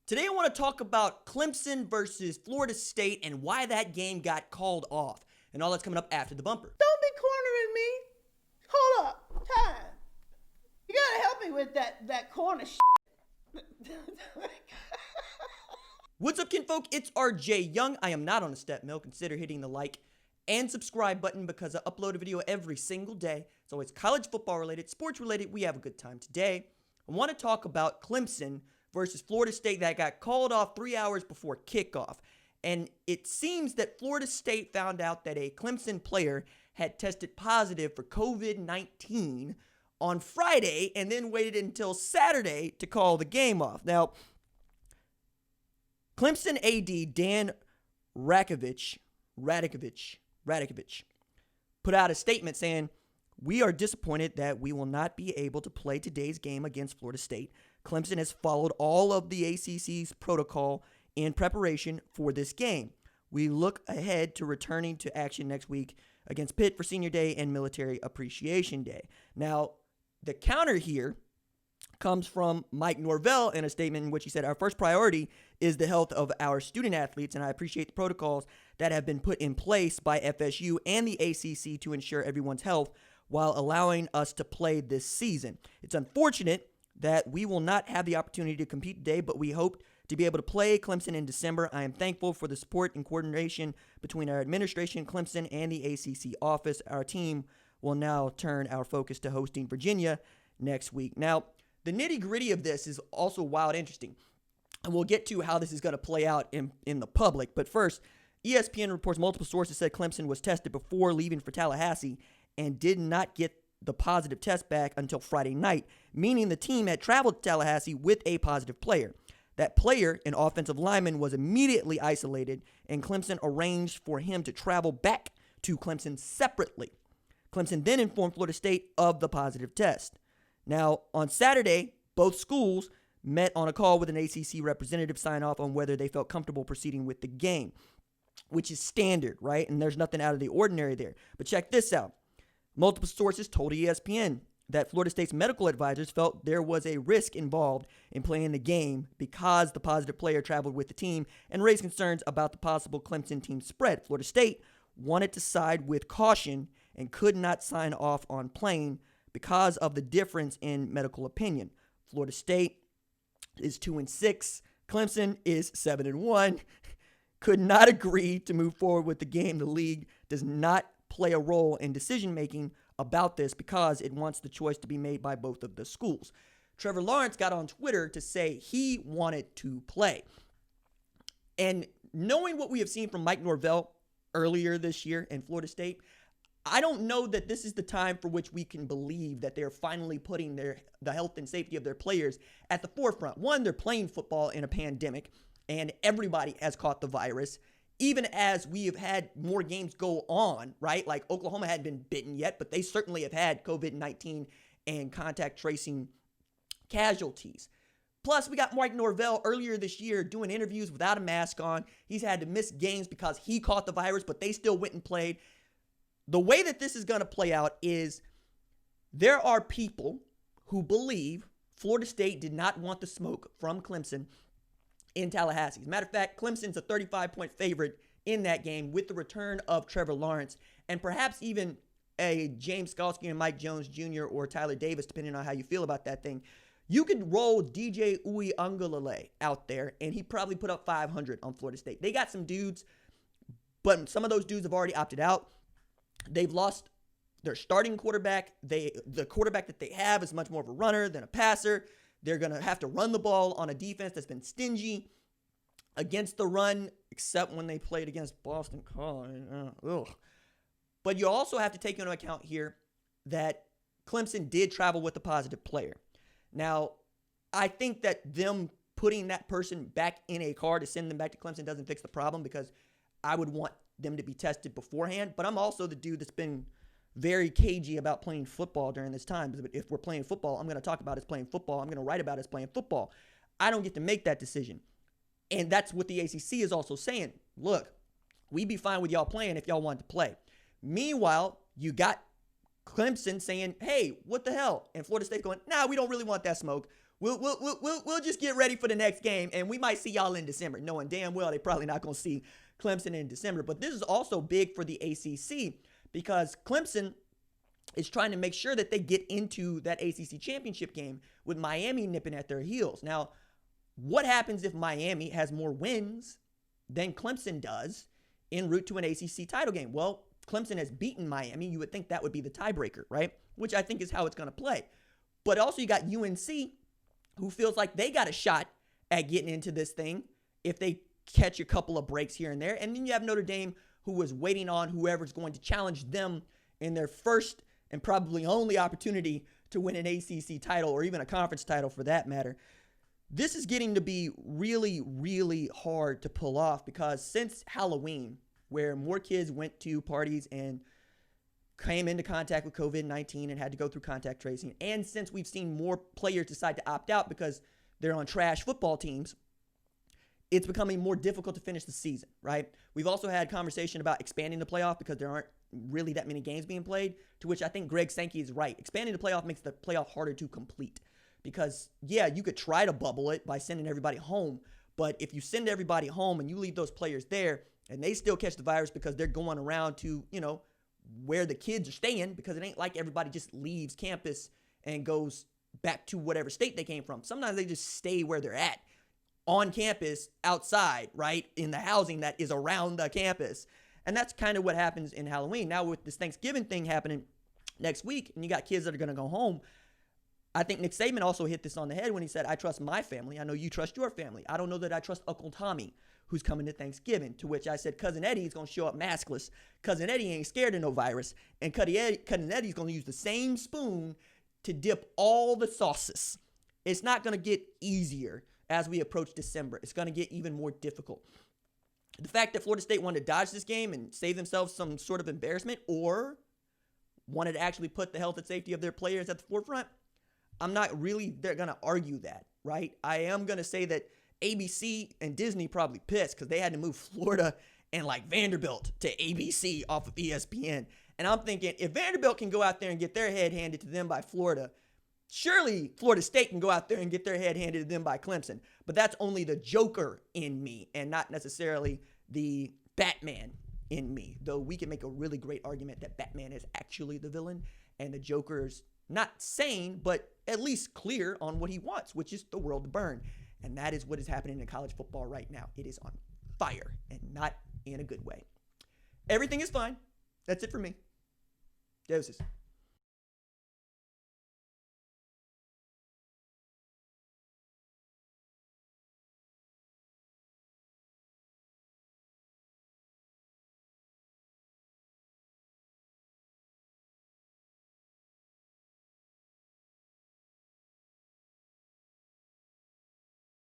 Today I want to talk about Clemson versus Florida State and why that game got called off. And all that's coming up after the bumper. Don't be cornering me. Hold up. Time. You gotta help me with that corner shit. What's up, kinfolk? It's RJ Young. I am not on a step mill. Consider hitting the like and subscribe button because I upload a video every single day. It's always college football related, sports related. We have a good time today. I want to talk about Clemson versus Florida State that got called off 3 hours before kickoff. And it seems that Florida State found out that a Clemson player had tested positive for COVID-19 on Friday and then waited until Saturday to call the game off. Now, Clemson AD Dan Rakovich put out a statement saying, "We are disappointed that we will not be able to play today's game against Florida State. Clemson has followed all of the ACC's protocol in preparation for this game. We look ahead to returning to action next week against Pitt for Senior Day and Military Appreciation Day." Now, the counter here comes from Mike Norvell in a statement in which he said, "Our first priority is the health of our student athletes, and I appreciate the protocols that have been put in place by FSU and the ACC to ensure everyone's health while allowing us to play this season. It's unfortunate that we will not have the opportunity to compete today, but we hope to be able to play Clemson in December. I am thankful for the support and coordination between our administration, Clemson, and the ACC office. Our team will now turn our focus to hosting Virginia next week." Now, the nitty-gritty of this is also wild interesting, and we'll get to how this is going to play out in the public. But first, ESPN reports multiple sources said Clemson was tested before leaving for Tallahassee and did not get the positive test back until Friday night, meaning the team had traveled to Tallahassee with a positive player. That player, an offensive lineman, was immediately isolated, and Clemson arranged for him to travel back to Clemson separately. Clemson then informed Florida State of the positive test. Now, on Saturday, both schools met on a call with an ACC representative sign off on whether they felt comfortable proceeding with the game, which is standard, right? And there's nothing out of the ordinary there. But check this out. Multiple sources told ESPN that Florida State's medical advisors felt there was a risk involved in playing the game because the positive player traveled with the team and raised concerns about the possible Clemson team spread. Florida State wanted to side with caution and could not sign off on playing because of the difference in medical opinion. Florida State is 2-6. Clemson is 7-1. Could not agree to move forward with the game. The league does not play a role in decision-making about this because it wants the choice to be made by both of the schools. Trevor Lawrence got on Twitter to say he wanted to play. And knowing what we have seen from Mike Norvell earlier this year in Florida State, I don't know that this is the time for which we can believe that they're finally putting the health and safety of their players at the forefront. One, they're playing football in a pandemic, and everybody has caught the virus. Even as we have had more games go on, right? Like Oklahoma hadn't been bitten yet, but they certainly have had COVID-19 and contact tracing casualties. Plus, we got Mike Norvell earlier this year doing interviews without a mask on. He's had to miss games because he caught the virus, but they still went and played. The way that this is going to play out is there are people who believe Florida State did not want the smoke from Clemson in Tallahassee. As a matter of fact, Clemson's a 35-point favorite in that game with the return of Trevor Lawrence and perhaps even a James Skalski and Mike Jones Jr. or Tyler Davis, depending on how you feel about that thing. You could roll DJ Uiagalelei out there, and he probably put up 500 on Florida State. They got some dudes, but some of those dudes have already opted out. They've lost their starting quarterback. The quarterback that they have is much more of a runner than a passer. They're going to have to run the ball on a defense that's been stingy against the run, except when they played against Boston College. But you also have to take into account here that Clemson did travel with a positive player. Now, I think that them putting that person back in a car to send them back to Clemson doesn't fix the problem because I would want them to be tested beforehand. But I'm also the dude that's been very cagey about playing football during this time. But if we're playing football, I'm going to talk about us playing football. I'm going to write about us playing football. I don't get to make that decision. And that's what the ACC is also saying. Look, we'd be fine with y'all playing if y'all wanted to play. Meanwhile, you got Clemson saying, hey, what the hell? And Florida State going, nah, we don't really want that smoke. We'll just get ready for the next game, and we might see y'all in December, knowing damn well they're probably not going to see Clemson in December. But this is also big for the ACC because Clemson is trying to make sure that they get into that ACC championship game with Miami nipping at their heels. Now, what happens if Miami has more wins than Clemson does en route to an ACC title game? Well, Clemson has beaten Miami. You would think that would be the tiebreaker, right? Which I think is how it's going to play. But also you got UNC, who feels like they got a shot at getting into this thing if they catch a couple of breaks here and there. And then you have Notre Dame, who was waiting on whoever's going to challenge them in their first and probably only opportunity to win an ACC title or even a conference title for that matter. This is getting to be really, really hard to pull off because since Halloween, where more kids went to parties and came into contact with COVID-19 and had to go through contact tracing, and since we've seen more players decide to opt out because they're on trash football teams, it's becoming more difficult to finish the season, right? We've also had conversation about expanding the playoff because there aren't really that many games being played, to which I think Greg Sankey is right. Expanding the playoff makes the playoff harder to complete because, yeah, you could try to bubble it by sending everybody home, but if you send everybody home and you leave those players there and they still catch the virus because they're going around to, where the kids are staying, because it ain't like everybody just leaves campus and goes back to whatever state they came from. Sometimes they just stay where they're at on campus, outside, right, in the housing that is around the campus. And that's kind of what happens in Halloween. Now with this Thanksgiving thing happening next week, and you got kids that are going to go home, I think Nick Saban also hit this on the head when he said, I trust my family. I know you trust your family. I don't know that I trust Uncle Tommy, who's coming to Thanksgiving, to which I said, Cousin Eddie is going to show up maskless. Cousin Eddie ain't scared of no virus. And Cousin Eddie's going to use the same spoon to dip all the sauces. It's not going to get easier as we approach December. It's going to get even more difficult. The fact that Florida State wanted to dodge this game and save themselves some sort of embarrassment or wanted to actually put the health and safety of their players at the forefront, I'm not really going to argue that, right? I am going to say that ABC and Disney probably pissed because they had to move Florida and like Vanderbilt to ABC off of ESPN. And I'm thinking, if Vanderbilt can go out there and get their head handed to them by Florida, surely Florida State can go out there and get their head handed to them by Clemson. But that's only the Joker in me and not necessarily the Batman in me. Though we can make a really great argument that Batman is actually the villain and the Joker's not sane, but at least clear on what he wants, which is the world to burn. And that is what is happening in college football right now. It is on fire and not in a good way. Everything is fine. That's it for me. Deuces.